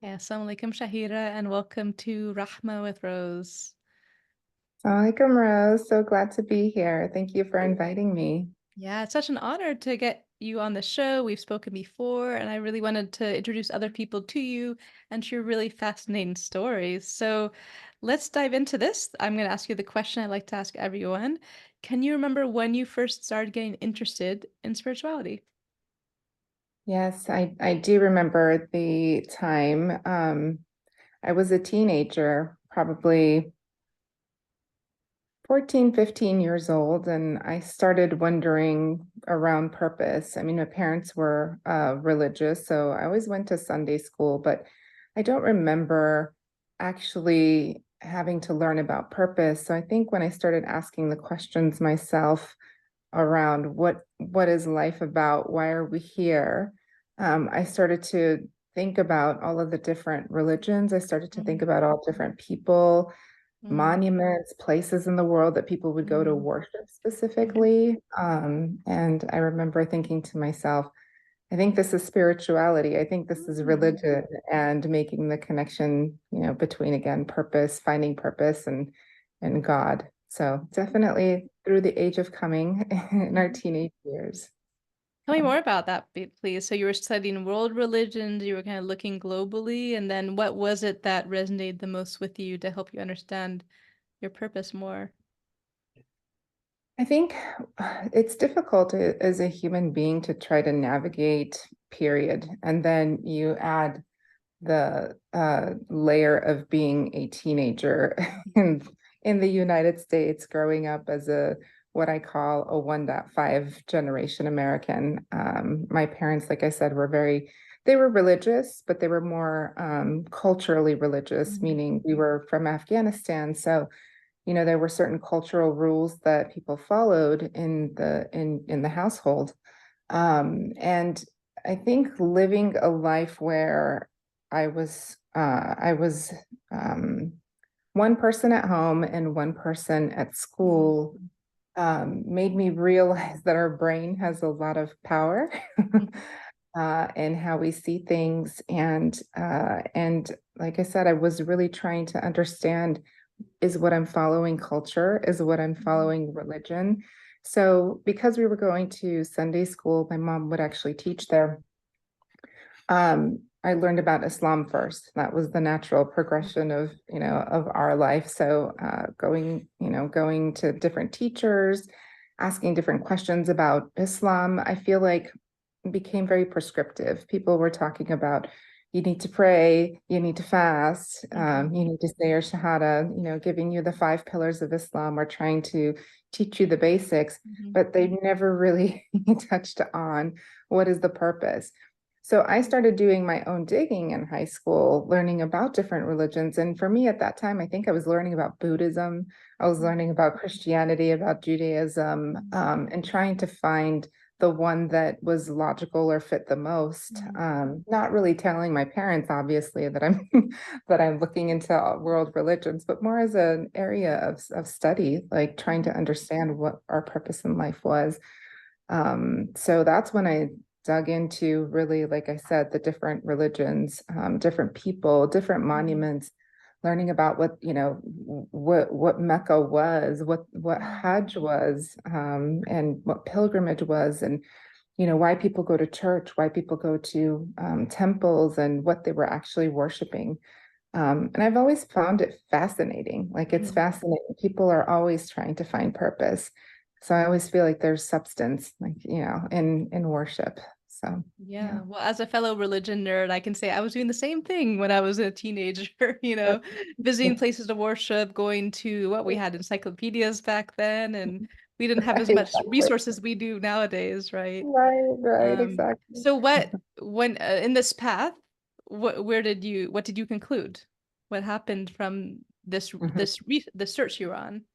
Yeah, Assalamu alaikum, Shahira, and welcome to Rahma with Rose. Alaikum, Rose. So glad to be here. Thank you for inviting me. Yeah, it's such an honor to get you on the show. We've spoken before, and I really wanted to introduce other people to you and share really fascinating stories. So let's dive into this. I'm going to ask you the question I like to ask everyone. Can you remember when you first started getting interested in spirituality? Yes, I do remember the time. I was a teenager, probably 14, 15 years old, and I started wondering around purpose. I mean, my parents were religious, so I always went to Sunday school, but I don't remember actually having to learn about purpose. So I think when I started asking the questions myself, around what is life about? Why are we here? I started to think about all of the different religions. I started to think Mhm. about all different people, Mm, monuments, places in the world that people would go to mm, worship mhm, specifically. And I remember thinking to myself, I think this is spirituality. I think this is mm. religion and making the connection, between again purpose, finding purpose and God. So definitely through the age of coming in our Mhm. teenage years. Tell me So more about that, please. So you were studying world religions, you were kind of looking globally, and then what was it that resonated the most with you to help you understand your purpose more? I think it's difficult as a human being to try to navigate, period. And then you add the layer of being a teenager in the United States, growing up as a what I call a 1.5 generation American. My parents, like I said, they were religious, but they were more culturally religious, Mhm. meaning we were from Afghanistan. So, there were certain cultural rules that people followed in the household. And I think living a life where I was one person at home and one person at Mhm. school made me realize that our brain has a lot of power Mhm. in how we see things. And like I said, I was really trying to understand, is what I'm following culture? Is what I'm Mhm. following religion? So because we were going to Sunday school, my mom would actually teach there. I learned about Islam first. That was the natural progression of our life. So going to different teachers, asking different questions about Islam, I feel like became very prescriptive. People were talking about you need to pray, you need to fast, Mhm. you need to say your Shahada, giving you the 5 pillars of Islam or trying to teach you the basics, Mhm. but they never really touched on what is the purpose. So I started doing my own digging in high school, learning about different religions. And for me at that time, I think I was learning about Buddhism, I was Mhm. learning about Christianity, about Judaism, and trying to find the one that was logical or fit the most. Mhm. Not really telling my parents, obviously, that I'm that I'm looking into world religions, but more as an area of study, like trying to Mhm. understand what our purpose in life was. So that's when I dug into really, like I said, the different religions, different people, different Mhm. monuments, learning about what Mecca was, what Mhm. Hajj was, and what pilgrimage was, and why people go to church, why people go to temples, and what they were actually worshiping. And I've always found it fascinating. Like it's Mhm. fascinating. People are always trying to find purpose. So I always feel like there's substance, like, in worship. So yeah. Yeah, well, as a fellow religion nerd, I can say I was doing the same thing when I was a teenager, visiting places to worship, going to what we had encyclopedias back then, and we didn't have Right, as much exactly. resources we do nowadays, right? Right, exactly. So when in this path, what did you conclude? What happened from this search you were on?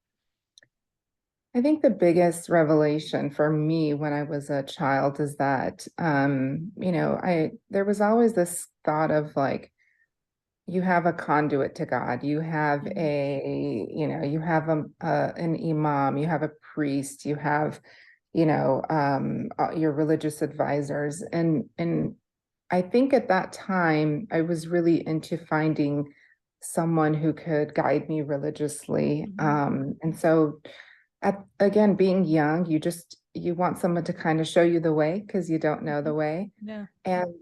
I think the biggest revelation for me when I was a child is that, I there was always this thought of like, you have a conduit to God. Mhm. You have an imam, you have a priest, you have, your religious advisors, and I think at that time I was really into finding someone who could guide me religiously. Mhm. And so again, being young, you want someone to kind of show you the way because you don't know Mhm. the way. Yeah. And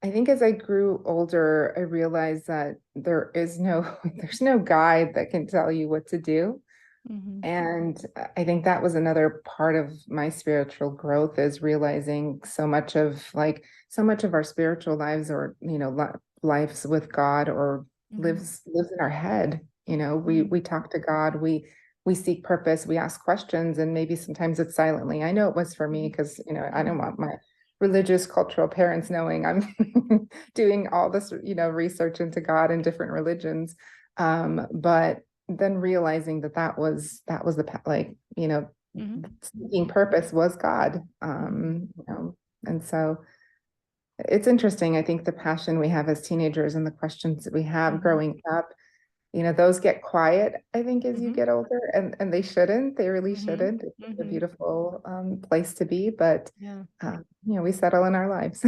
I think as I grew older, I realized that there's no guide that can tell you what to do. Mhm. And I think that was another part of my spiritual growth is realizing so much of our spiritual lives or, lives with God or Mhm. lives in our head. We Mhm. talk to God, we seek purpose, we ask questions, and maybe sometimes it's silently. I know it was for me Mhm. because, I don't Mhm. want my religious cultural parents knowing I'm doing all this, research into God and different religions. But then realizing that was the Mhm. seeking purpose was God. Mhm. And so it's interesting. I think the passion we have as teenagers and the questions that we have Mhm. growing up, those get quiet, I think, as you Mhm. get older, and they really Mhm. shouldn't. It's a Mhm. beautiful place to be, but Yeah. we settle in our lives.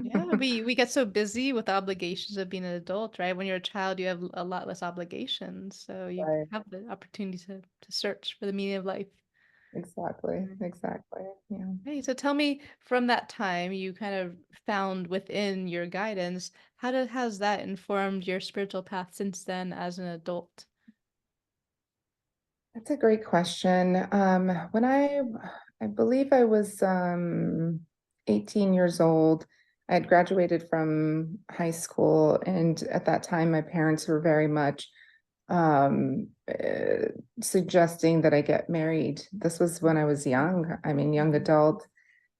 Yeah, we get so busy with the obligations of being an adult, right? When you're a child, you have a lot less obligations, so you Right. have the opportunity to search for the meaning of life. Exactly. Mm. Exactly. Yeah. Hey, so tell me from that time you kind of found within your guidance, has that informed your spiritual path since then as an adult? That's a great question. When I believe I was 18 years old, I had graduated from high school, and at that time, my parents were very much suggesting that I get married. This was when I was young. I mean, young Mhm. adult.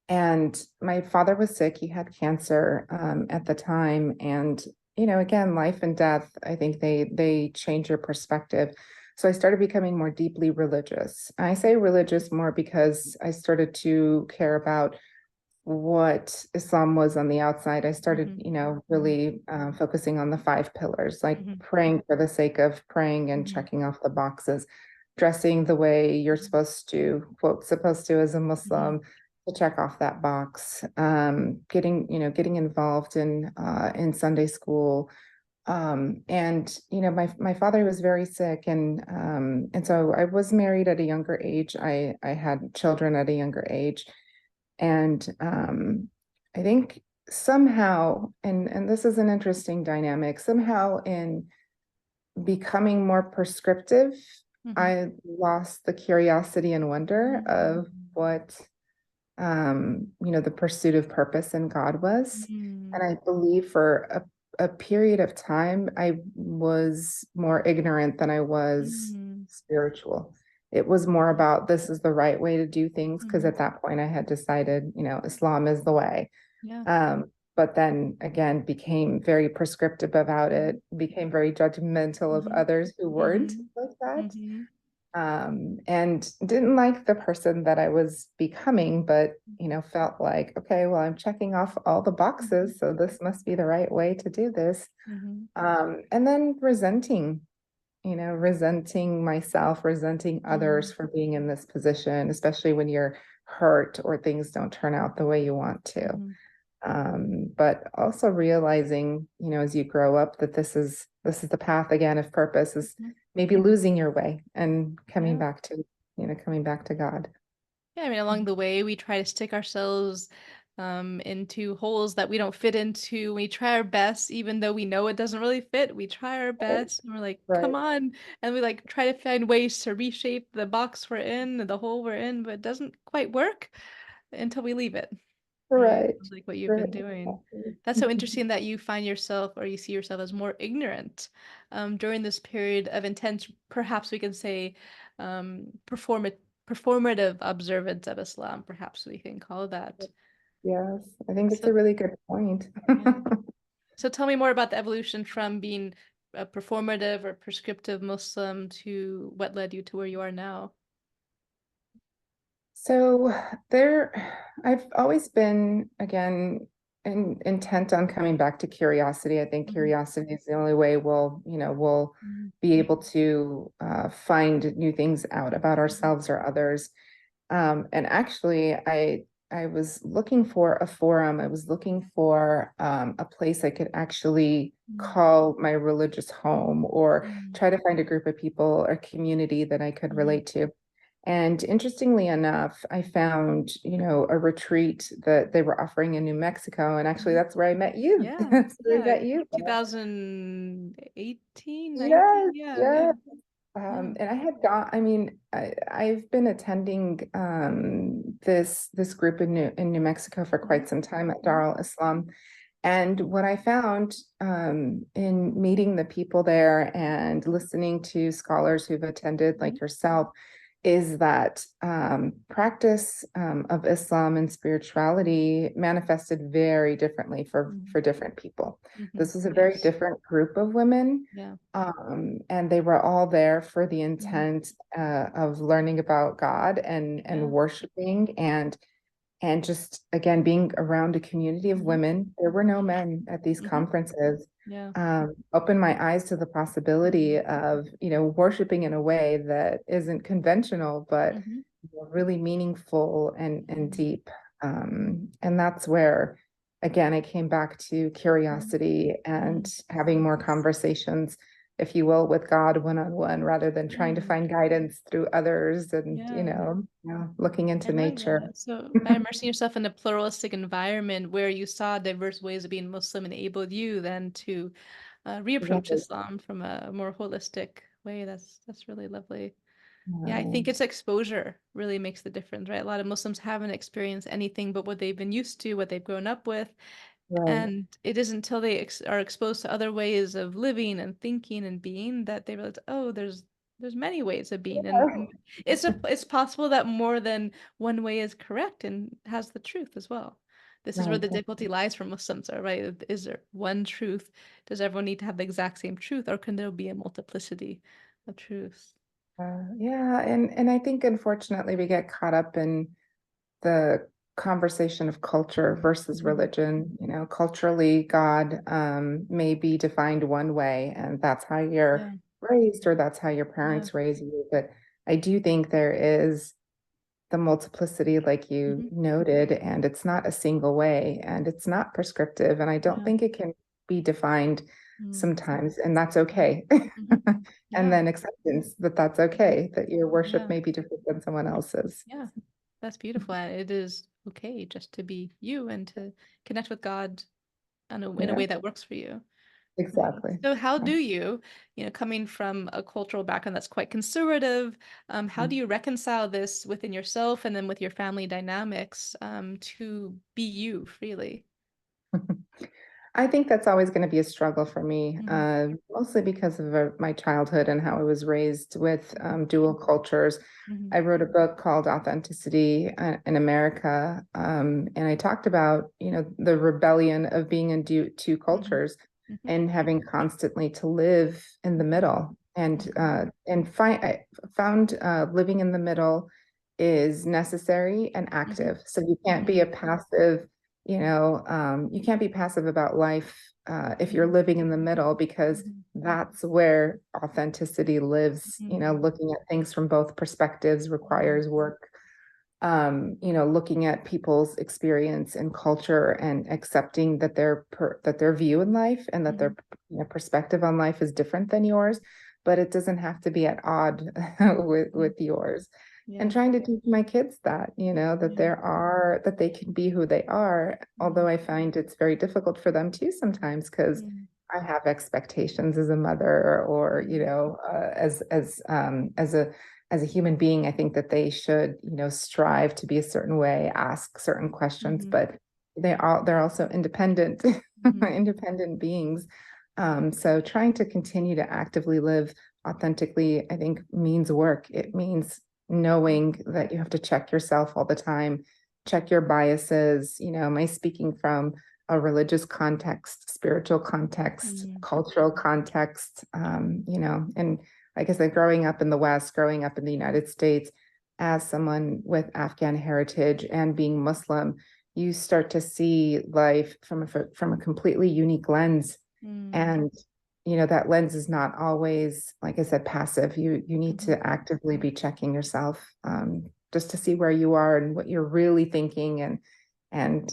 And my father was sick. He had cancer at the time. And, again, life and death, I think they change your perspective. So I started becoming more deeply religious. I say religious more because I started to care about what Islam was on the outside. I started, Mhm. really focusing on the five pillars, like Mhm. praying for the sake of praying and Mhm. checking off the boxes, dressing the way you're supposed to, quote, supposed to as a Mhm. Muslim, to check off that box. Getting involved in Sunday school. And my father was very sick, and so I was married at a younger age. I had children at a younger age, and I think somehow, and this is an interesting dynamic, somehow in becoming more prescriptive, Mhm. I lost the curiosity and wonder of what the pursuit of purpose in God was. And Mhm. I believe for a period of time, I was more ignorant than I was Mhm. spiritual. It was more about this is the right way to do things because Mhm. at that point I had decided, Islam is the way. Yeah. But then again, became very prescriptive about it, became very judgmental of Mhm. others who weren't Mhm. like that, Mhm. and didn't like the person that I was becoming, but felt like, okay, well, I'm checking off all the Mhm. boxes, so this must be the right way to do this. Mhm. And then resenting myself, resenting others Mhm. for being in this position, especially when you're hurt or things don't turn out the way you want to. Mhm. But also realizing, as you grow up, that this is the path again of purpose is Mhm. maybe losing your way and Yeah. coming back to God. Yeah, I mean, along the way, we try to stick ourselves into holes that we don't fit into. We try our best, even though we know it doesn't really fit. We try our Right, best, and we're like, "Come right, on!" And we like try to find ways to reshape the box we're in, the hole we're in, but it doesn't quite work until we leave it. Right? right, Sounds like what you've right. been doing. Exactly. That's so interesting that you find yourself or you see yourself as more ignorant during this period of intense, perhaps we can say, performative observance of Islam. Perhaps we can call that. Yes, I think it's So, a really good point. yeah. So tell me more about the evolution from being a performative or prescriptive Muslim to what led you to where you are now. So there, I've always been, again, intent on coming back to curiosity. I think Mhm. curiosity is the only way we'll Mhm. be able to find new things out about Mhm. ourselves or others. And actually, I I was looking for a forum. I was looking for a place I could actually Mm, call my religious home, or mm, try to find a group of people or community that I could mhm, relate to. And interestingly enough, I found, a retreat that they were offering in New Mexico. And actually, mhm. that's where I met you. Yeah, That's where I yeah. met you. 2018, 19. Yes, Yeah, yeah, yes. yeah. And I had got, I mean, I've been attending this group in New Mexico for Mhm, quite some time at mhm, Dar al Islam. And what I found in meeting the people there and listening to scholars who've attended, mhm, like yourself, is that practice of Islam and spirituality manifested very differently mhm, for different people. mhm. This was a very Yes. different group of women, Yeah. and they were all there for the Mhm, intent of learning about God and yeah. worshiping and just again being around a community of Mhm, women. There were no men at these mhm. conferences. Yeah. Opened my eyes to the possibility Mhm, of worshiping in a way that isn't conventional, but mhm, really meaningful and mhm, deep. And that's where, again, I came back to mhm, curiosity and mhm. having more conversations, if you will, with God one on one, rather than trying to Mm, find guidance through others and, yeah. looking I into love nature. that. So, by immersing yourself in a pluralistic environment where you saw diverse ways of being Muslim enabled you then to reapproach Right. Islam from a more holistic way. That's really lovely. Yeah, I think Um, it's exposure really makes the difference, right? A lot of Muslims haven't experienced anything but what they've been used to, what they've grown up with. right, And it isn't until they are exposed to other ways of living and thinking and being that they realize, oh, there's many ways of being, and it's possible that more than one way is correct and has the truth as well. This is where right. the difficulty lies for Muslims, are right? Is there one truth? Does everyone need to have the exact same truth, or can there be a multiplicity of truths? Yeah, and I think unfortunately we get caught up in the conversation of culture versus Mhm. religion. Culturally, God may be defined one way, and that's how you're Yeah, raised, or that's how your yeah. parents raise you. But I do think there is the multiplicity, like you Hmm. noted, and it's not a single way, and it's not prescriptive, and I don't Yeah. think it can be defined Mm. sometimes, and that's okay. Hmm. And Yeah. then acceptance that that's Hmm. okay, that your worship Yeah. may be different than someone else's. Yeah. That's beautiful. And it is okay just to be you and to connect with God in a Yeah, way that works for you. Right. exactly. So how do you, coming from a cultural background that's quite conservative, how do you reconcile this within yourself and then with your family dynamics, to be you freely? I think that's always going to be a struggle for me, Hmm. mostly because of my childhood and how I was raised with Hmm. dual cultures. Hmm. I wrote a book called Authenticity in America, and I talked about, the rebellion of being in two Hmm. cultures Hmm. and having constantly to live in the middle. Hmm. I found living in the middle is necessary and Hmm. active. So you can't be Hmm. a passive you can't be passive about life if you're Hmm. living in the middle, because Hmm. that's where authenticity lives. Hmm. Looking at things from both perspectives Hmm. requires work. Looking at people's experience and culture and accepting that their view in life and that Hmm. their perspective on life is different than yours, but it doesn't have to be at odd with Hmm. yours. And Yeah. trying to teach my kids that, Yeah. that they can be who they are, Hmm. although I find it's very difficult for them too sometimes, because Hmm. I have expectations as a mother, or Hmm. as a human being. I think that they should, strive to be a certain way, ask certain questions, Hmm. but they're also independent, Hmm. independent beings. So trying to continue to actively live authentically, I think, means work. It means knowing that you have to check yourself all the time, check your biases. Am I speaking from a religious context, spiritual context, Hmm. cultural context? And like I said, growing up in the West, growing up in the United States, as someone with Afghan heritage and being Muslim, you start to see life from a completely unique lens. Hmm. And that lens is not always, like I said, passive. You need Hmm. to actively be checking yourself just to see where you are and what you're really thinking, and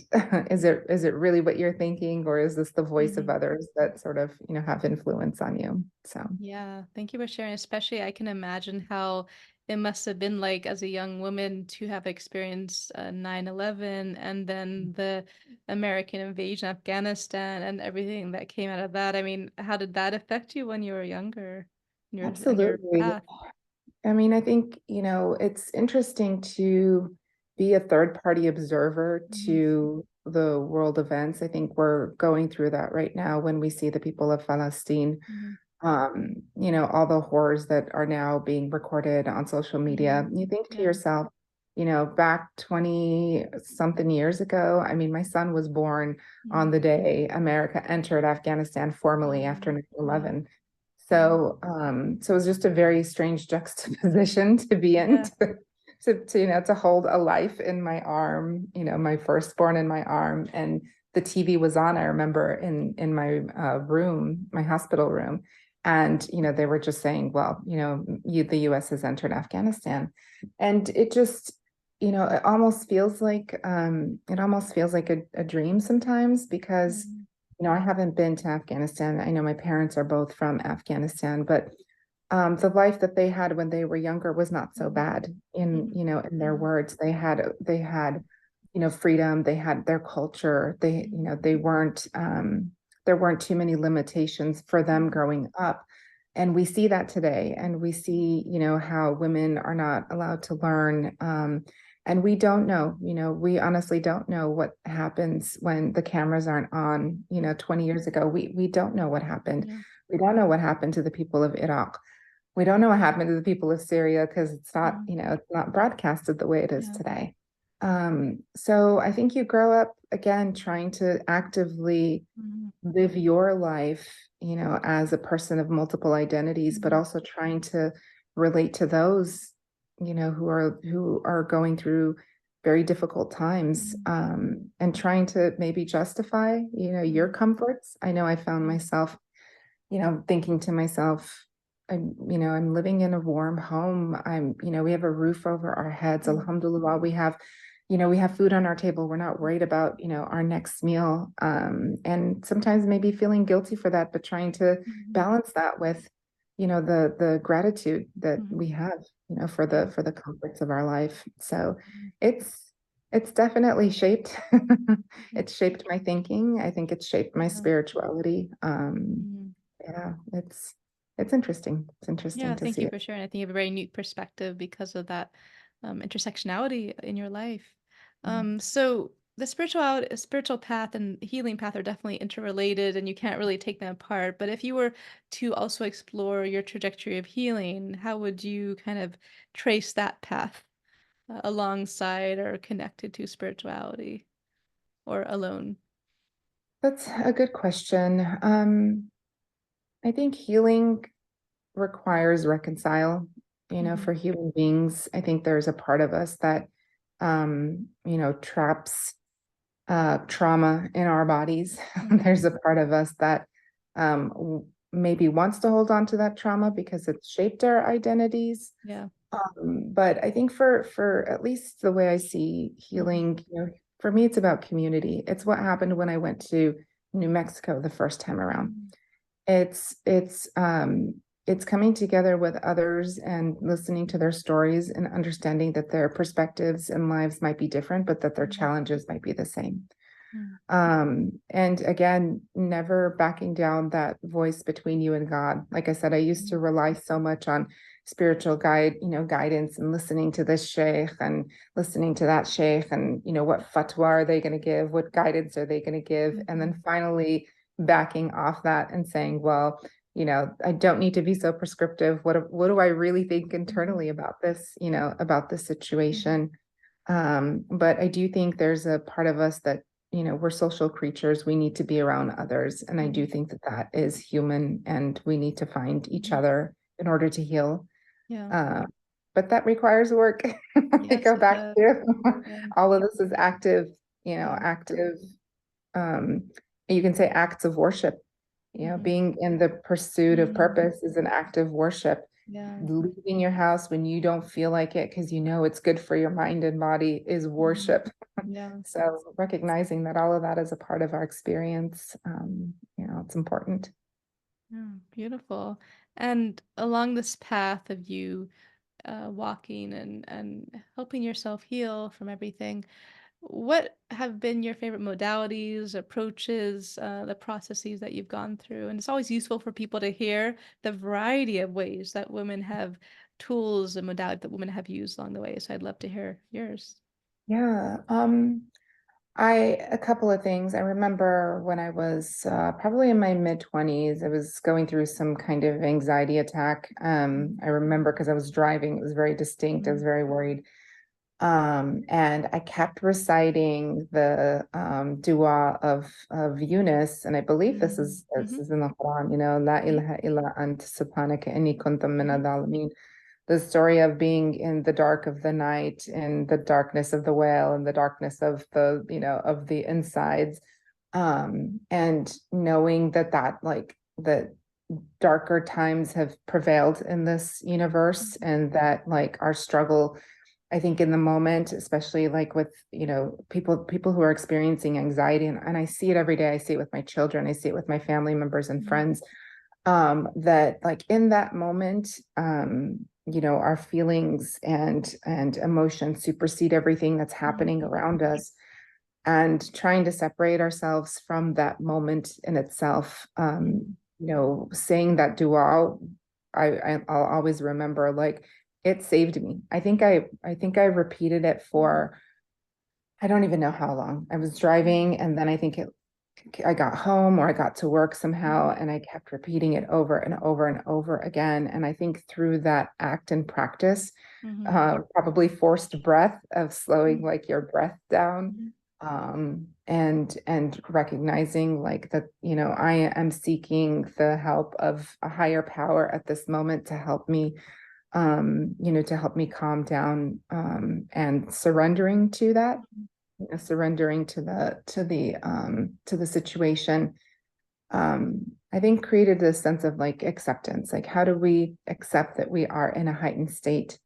is it really what you're thinking, or is this the voice of Mhm. others that sort of, have influence on you? So Yeah, thank you for sharing. Especially, I can imagine how it must have been like as a young woman to have experienced 9/11 and then the American invasion of Afghanistan and everything that came out of that. I mean, how did that affect you when you were younger in your absolutely. path? I mean, I think, it's interesting to be a third party observer Mhm, to the world events. I think we're going through that right now when we see the people of Palestine, mhm, all the horrors that are now being recorded on social media. mhm. You think to Yeah. yourself, back 20 something years ago, I mean, my son was born on Mhm. the day America entered Afghanistan formally after Wow. Yeah. 9/11. Yeah. So it was just a very strange juxtaposition to be in, Yeah. to hold a life in my arm, my firstborn in my arm, and the TV was on. I remember in my room, my hospital room, and they were just saying, well, the U.S. has entered Afghanistan, and it just, it almost feels like a dream sometimes, because Mhm, I haven't been to Afghanistan. I know my parents are both from Afghanistan, but the life that they had when they were younger was not so mhm, bad. In mhm, in their mhm, words, they had freedom. They had their culture. mhm, They weren't there weren't too many limitations for them mhm, growing up. And we see that today, and we see, how women are not allowed to learn. And we don't know, we honestly don't know what happens when the cameras aren't on. 20 years ago, we don't know what happened. yeah. We don't know what happened to the people of Iraq. We don't know what happened to the people of Syria, because Mhm, it's not broadcasted the way it is yeah. today. So I think you grow up again trying to actively Mhm, live your life, as a person of multiple identities, but mhm, also trying to relate to those, who are going through very difficult times, mhm, and trying to maybe justify, your mhm, comforts. I know I found yeah. myself, thinking to myself, I'm living in a warm home. We have a roof over our heads. Mhm, Alhamdulillah, we have food on our table. We're not worried about, our next meal. And sometimes maybe feeling guilty for that, but trying to mhm, balance that with, the gratitude that mhm, we have, for yeah. the comforts of our life. So Mhm, it's it's definitely shaped mhm, it's shaped my thinking. I think it's shaped my yeah. spirituality. Mhm. Yeah, it's interesting. It's interesting Yeah, to thank see you it. for sharing. I think you have a very neat perspective because of that intersectionality in your life. So the spiritual path and healing path are definitely interrelated, and you can't really take them apart. But if you were to also explore your trajectory of healing, how would you kind of trace that path alongside or connected to spirituality or alone? That's a good question. I think healing requires reconcile. Hmm. For human beings, I think there's a part of us that, traps trauma in our bodies. Hmm. There's a part of us that maybe wants to hold on to that trauma because it's shaped our identities. Yeah. But I think for at least the way I see Hmm. healing, for me, it's about community. It's what happened when I went to New Mexico the first time around. Hmm. It's coming together with others and listening to their stories and understanding that their perspectives and lives might be different, but that their Hmm. challenges might be the same. Hmm. And again, never backing down that voice between you and God. Like I said, I used to rely so much on spiritual guidance, and listening to this sheikh and listening to that sheikh, and what fatwa are they going to give? What guidance are they going to give? And Hmm. then finally backing off that and saying, well, I don't need to be so prescriptive. What do I really think Hmm. internally about this, about this Hmm. situation? But I do think there's a part of us that, we're social creatures. We need to be around others. And I do Hmm. think that that is human, and we need to find each Hmm. other in order to heal. Yeah. Uh, but that requires work. I Yes, go it back does. to Yeah. all of this is active, Yeah. um, you can say acts of worship. Mhm, Being in the pursuit of mhm, purpose is an act of worship. Yeah. leaving your house when you don't feel like it because you know it's good for your mind and body is Mhm. worship. Yeah. So recognizing that all of that is a part of our experience, it's important. Yeah. Beautiful. And along this path of you walking and helping yourself heal from everything, what have been your favorite modalities, approaches, the processes that you've gone through? And it's always useful for people to hear the variety of ways that women have tools and modalities that women have used along the way. So I'd love to hear yours. Yeah. A couple of things. I remember when I was probably in my mid-20s, I was going through some kind of anxiety attack. I remember because I was driving, it was very distinct. I was Mm, very worried. And I kept reciting the dua of Yunus, and I believe this mm, is this mhm, is in the Quran, La mhm, ilaha illa ant subhanaka inni kuntum min mhm, adh-dhalimin. The story of being in the dark of the night, in the darkness of the whale, in the darkness of of the insides, and knowing that darker times have prevailed in this universe, mhm, and that like our struggle, I think in the moment, especially like with, people who are experiencing anxiety, and I see it every day. I see it with my children, I see it with my family members and mhm, friends, that like in that moment, our feelings and emotions supersede everything that's happening mhm, around us, and trying to separate ourselves from that moment in itself. mhm, Saying that dua, I'll always remember, like, it saved me. I think I repeated it mhm, for, I don't even know how long. I was driving, and then I got home, or I got to work somehow, mhm, and I kept repeating it over and over and over again. And I think through that act and practice, mhm, probably forced breath of slowing mhm, like your breath down, mhm, and recognizing like that, I am seeking the help of a higher power at this moment to help me, to help me calm down, and surrendering to that, surrendering to the situation, I think created this sense of like acceptance. Like, how do we accept that we are in a heightened state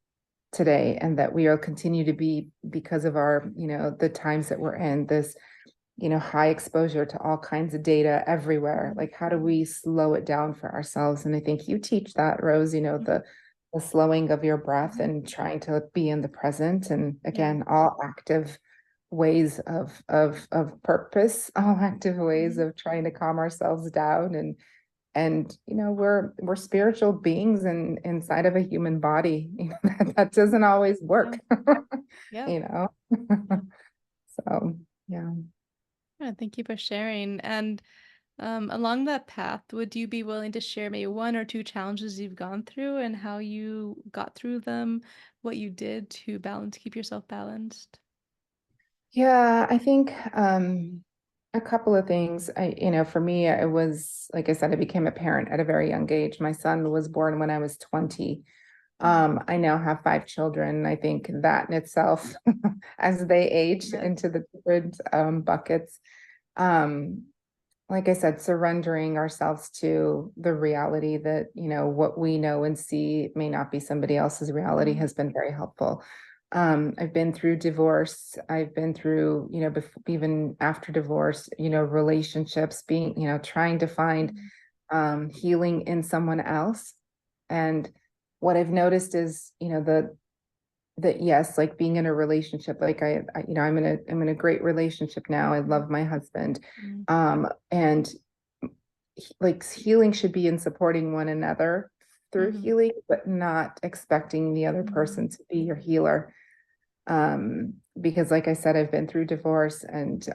today, and that we will continue to be, because of our, the times that we're in, this, high exposure to all kinds of data everywhere. mhm, Like, how do we slow it down for ourselves? And I think you teach that, Rose, mhm, the slowing of your breath mhm. and trying to be in the present. And Yeah. again, all active ways of purpose, all active ways Mhm. of trying to calm ourselves down. And we're spiritual beings inside of a human body. That doesn't always Yeah. work. Yeah. you know Yeah. so yeah. Yeah, thank you for sharing. And along that path, would you be willing to share maybe one or two challenges you've gone through and how you got through them, what you did to balance, keep yourself balanced? Yeah, I think a couple of things. For me, it was, like I said, I became a parent at a very young age. My son was born when I was 20. Mm. I now have 5 children. I think that in itself, as they age Yeah. into the different buckets, um, like I said, surrendering ourselves to the reality that, what we know and see may not be somebody else's reality, Mm, has been very helpful. I've been through divorce. I've been through, even after divorce, relationships, being, trying to find mm, healing in someone else. And what I've noticed is, that yes, like being in a relationship, like I'm in a great relationship now. I mm, love my husband. mm, And like healing should be in supporting one another through mhm, healing, but not expecting the other mm, person to be your healer. Because like I said, I've been through divorce, and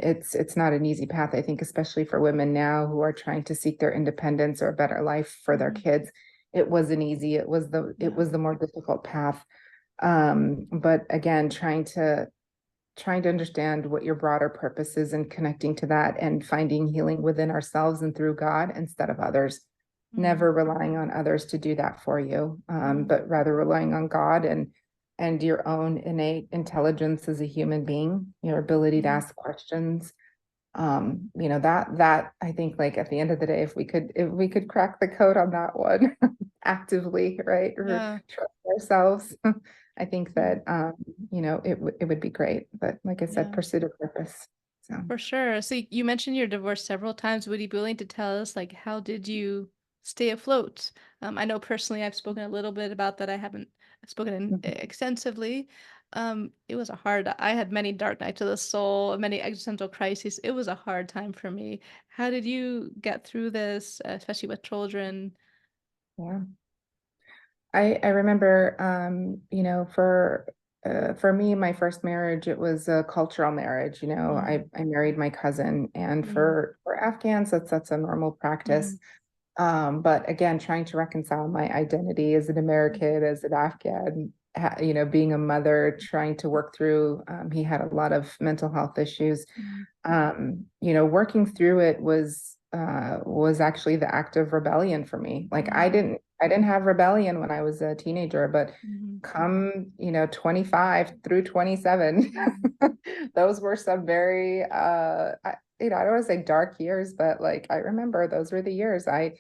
it's not an easy path. I think especially for women now who are trying to seek their independence or a better life for their mhm. kids. It wasn't easy. It Yeah. was the more difficult path. But again, trying to understand what your broader purpose is, and connecting to that, and finding healing within ourselves and through God instead of others. Mm, Never relying on others to do that for you, mm, but rather relying on God, and your own innate intelligence as a human being, your ability to mhm. ask questions. That I think, like, at the end of the day, if we could crack the code on that one, actively, right, or Yeah. trust ourselves. I think Mhm. that it would be great, but like I said, Yeah. pursue a purpose. So For sure. So you mentioned you're divorced several times. Would you be willing to tell us, like, how did you stay afloat? I know personally I've spoken a little bit about that. I haven't spoken mhm. extensively. It was a hard, I had many dark nights of the soul, many existential crises. It was a hard time for me. How did you get through this, especially with children? Yeah. I remember, for me, my first marriage, it was a cultural marriage. Mm-hmm. I married my cousin, and Mm-hmm. for Afghans, that's a normal practice. Mm-hmm. But again, trying to reconcile my identity as an American, as an Afghan, being a mother, trying to work through, he had a lot of mental health issues. Mm-hmm. Working through it was actually the act of rebellion for me. Like I didn't have rebellion when I was a teenager, but Mm-hmm. come, 25 through 27, Mm-hmm. those were some very I don't want to say dark years, but like I remember those were the years I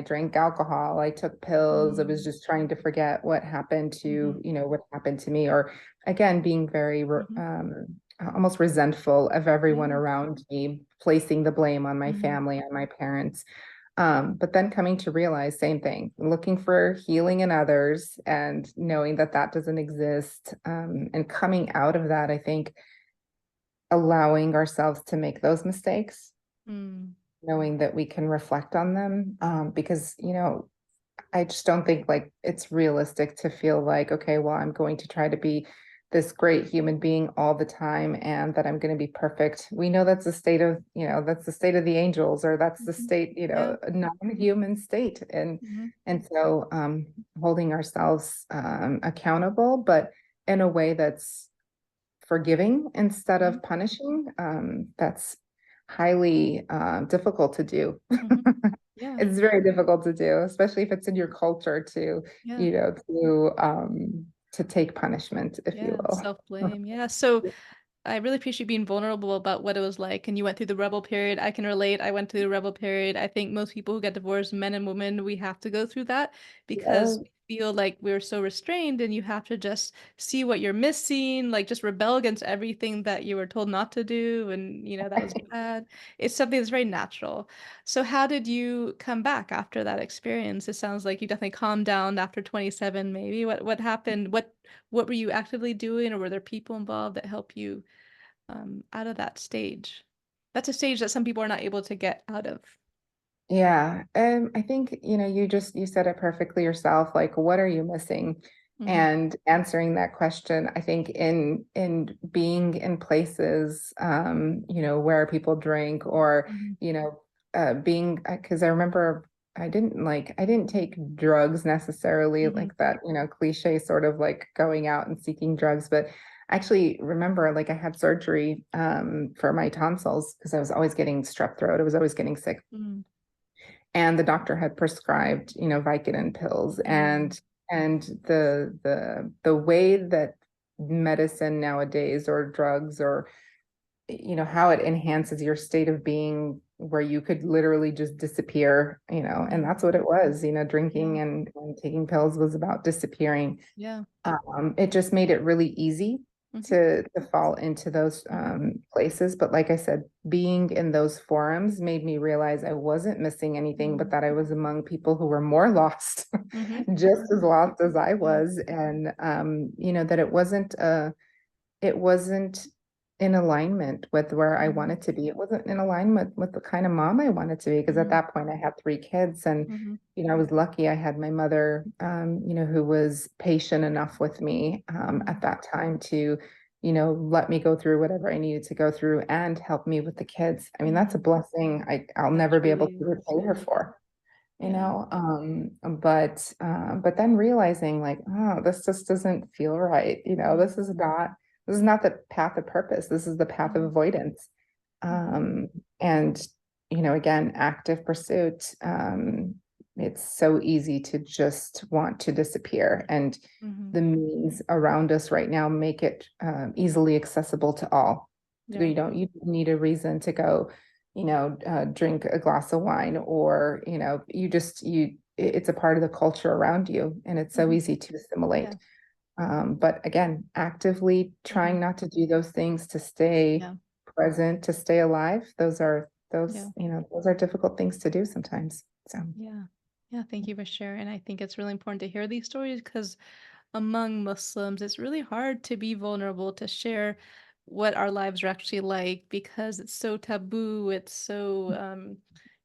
drank alcohol, I took pills, I was just trying to forget what happened Mm-hmm. what happened to me, or again, being very Mm-hmm. almost resentful of everyone Yeah. around me, placing the blame on my Mm-hmm. family, on my parents. But then coming to realize, same thing, looking for healing in others and knowing that that doesn't exist. And coming out of that, I think allowing ourselves to make those mistakes, Mm-hmm. knowing that we can reflect on them. Because, I just don't think like it's realistic to feel like, okay, well, I'm going to try to be this great human being all the time and that I'm going to be perfect. We know that's the state of the angels, or that's the Mm-hmm. state, Yeah. a non-human state. Mm-hmm. And so holding ourselves accountable, but in a way that's forgiving instead Mm-hmm. of punishing, that's highly difficult to do. Mm-hmm. Yeah. It's very difficult to do, especially if it's in your culture to, Yeah. you know, to take punishment, if you Yeah. will. Self-blame. Yeah. So I really appreciate you being vulnerable about what it was like, and you went through the rebel period. I can relate. I went through the rebel period. I think most people who get divorced, men and women, we have to go through that Yeah. because we feel like we're so restrained, and you have to just see what you're missing, like just rebel against everything that you were told not to do, and that was bad. It's something that's very natural. So how did you come back after that experience? It sounds like you definitely calmed down after 27, maybe. What happened? What were you actively doing, or were there people involved that help you? Out of that stage. That's a stage that some people are not able to get out of. Yeah, I think, you said it perfectly yourself. Like, what are you missing? Mhm, And answering that question, I think in being in places, where people drink, or, mhm, being, because I remember I didn't take drugs necessarily, mhm, like that, cliche sort of like going out and seeking drugs, but I actually remember like I had surgery for my tonsils because I was always getting strep throat. I was always getting sick, mm, and the doctor had prescribed Vicodin pills, mm, and the way that medicine nowadays, or drugs, or how it enhances your state of being, where you could literally just disappear, and mm, that's what it was. Drinking yeah, and taking pills was about disappearing. yeah, It just made it really easy mhm, to fall into those mhm, places. But like I said, being in those forums made me realize I wasn't missing anything, but mm, that I was among people who were more lost, mhm, just as lost as I yeah, was. And that it wasn't in alignment with where I mhm, wanted to be. It wasn't in alignment with the kind of mom I wanted to be, because at mhm, that point I had three kids, and mhm, I was lucky I had my mother, who was patient enough with me at mhm, that time to, let me go through whatever I needed to go through and help me with the kids. I mean, that's a mhm. blessing I'll That never be able truly to is. repay her Yeah, for. yeah, But then realizing like, oh, this just doesn't feel right. mhm, This is not the path of purpose. This is the path of mhm, avoidance. mhm, And again, active pursuit. It's so easy to just want to disappear, and mhm, the means around us right now make it easily accessible to all. yeah, You don't need a reason to go, drink a glass of wine, or you it's a part of the culture around you, and it's so Mhm. easy to assimilate. Yeah. But again, actively Mhm. trying not to do those things to stay Yeah. present, to stay alive, Yeah. those are difficult things to do sometimes. So Yeah. Yeah. Thank you for sharing. I think it's really important to hear these stories because among Muslims, it's really hard to be vulnerable, to share what our lives are actually like because it's so taboo. It's so,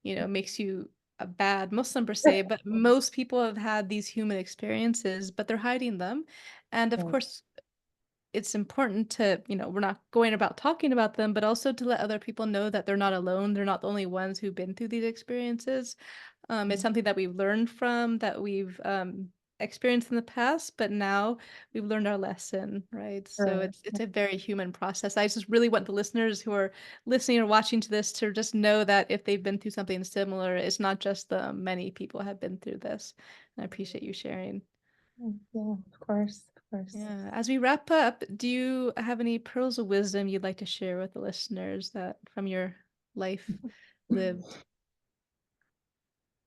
makes you a bad Muslim per se. But most people have had these human experiences, but they're hiding them. And of right, course, it's important to, we're not going about talking about them, but also to let other people know that they're not alone. They're not the only ones who've been through these experiences. It's right, something that we've learned from, that we've experienced in the past, but now we've learned our lesson, right? So right. it's a very human process. I just really want the listeners who are listening or watching to this to just know that if they've been through something similar, it's not just the many people have been through this. And I appreciate you sharing. Yeah, of course, of course. Yeah. As we wrap up, do you have any pearls of wisdom you'd like to share with the listeners that from your life lived?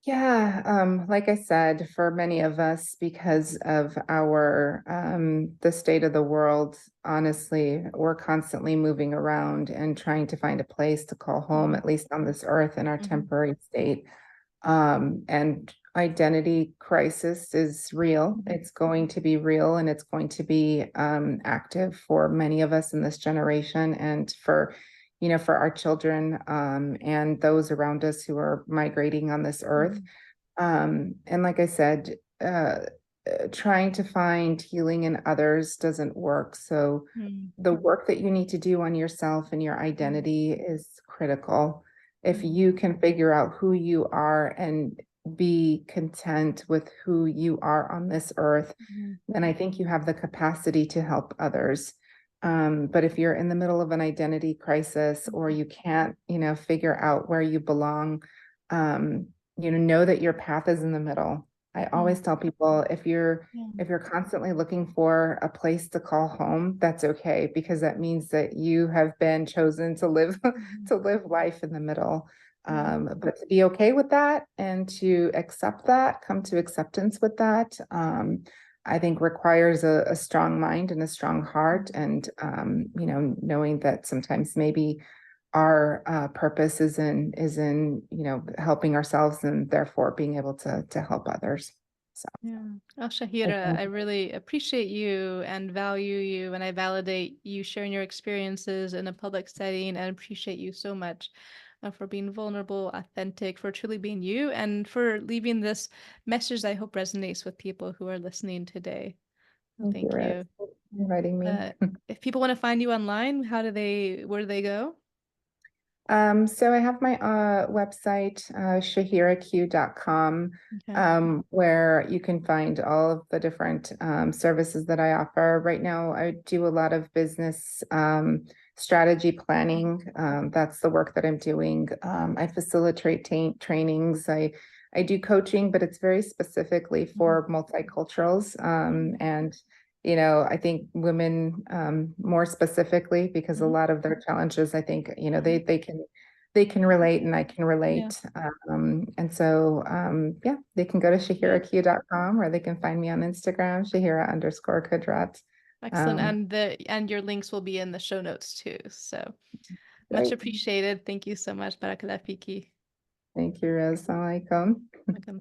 Yeah, like I said, for many of us, because of our the state of the world, honestly, we're constantly moving around and trying to find a place to call home, Mhm. at least on this earth in our Mhm. temporary state. And identity crisis is real. Mhm. It's going to be real, and it's going to be active for many of us in this generation, and for our children, and those around us who are migrating on this earth. Mhm. And like I said, trying to find healing in others doesn't work. So Mhm. the work that you need to do on yourself and your Mhm. identity is critical. If Mhm. you can figure out who you are and be content with who you are on this earth, Mhm. then I think you have the capacity to help others. But if you're in the middle of an identity crisis, or Mhm. you can't, figure out where you belong, um, know that your path is in the middle. I Mhm. always tell people, Yeah. if you're constantly looking for a place to call home, that's okay, because that means that you have been chosen to live Mhm. to live life in the middle. Yeah. But to be okay with that and to accept that, come to acceptance with that, I think requires a strong mind and a strong heart, Mhm. and knowing that sometimes maybe our purpose is in helping ourselves, and therefore being able to help others. So Yeah. Oh, I Shahira, think I really appreciate you and value you, and I validate you sharing your experiences in a public setting and appreciate you so much for being vulnerable, authentic, for truly being you, and for leaving this message that I hope resonates with people who are listening today. Well, thank you, thank Riz, you. for inviting me. If people want to find you online, where do they go? So I have my website, shahiraq.com, Okay. where you can find all of the different services that I offer. Right now, I do a lot of business strategy planning. That's the work that I'm doing. I facilitate trainings. I do coaching, but it's very specifically Mhm. for multiculturals, Mhm. and I think women, more specifically, because a Mhm. lot of their challenges, I think, Mhm. they can relate, and I can Yeah. relate. And so, yeah, they can go to Yeah. shahiraq.com, or they can find me on Instagram, Shahira_Qudrat. Excellent. Um, And your links will be in the show notes too. So much Great. appreciated. Thank you so much. Barakallah fiki. Thank you, Rez. Assalamu alaikum. Welcome.